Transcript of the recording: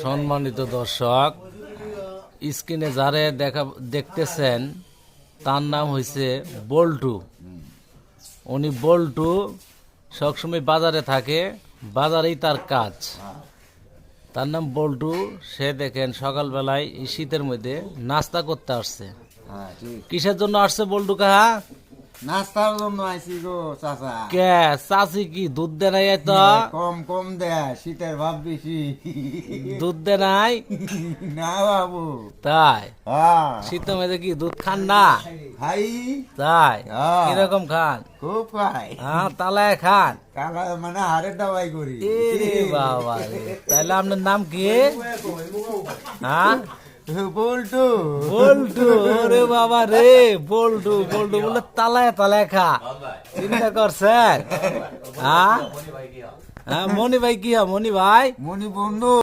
সম্মানিত দর্শক, স্ক্রিনে যারে দেখতেছেন তার নাম হয়েছে বল্টু। উনি বল্টু সবসময় বাজারে থাকে, বাজারেই তার কাজ। তার নাম বল্টু। সে দেখেন সকালবেলায় এই শীতের মধ্যে নাস্তা করতে আসছে। কিসের জন্য আসছে বল্টু কাহা? নাস্তার জন্য আইছি গো চাচা। কে চাচি কি দুধ দে নাই? তো কম কম দেয়, শীতের ভাব বেশি। দুধ দে নাই? না বাবু। তাই হ্যাঁ শীতের মধ্যে কি দুধ খান না? খাই। তাই হ্যাঁ। কিরকম খান? খুব খাই। হ্যাঁ তালায় খান? কালা মানে হাড়ের দাবাই করি। এরে বাবা রে, তাহলে আপনার নাম কি? হ্যাঁ বল্টু। বল্টু। ওরে বাবা রে, বল্টু বল্টু বলে তালায় তালায় খা। চিন্তা করছেন? হ্যাঁ হ্যাঁ, মনি ভাই কি? মনি ভাই মনি বন্ধু।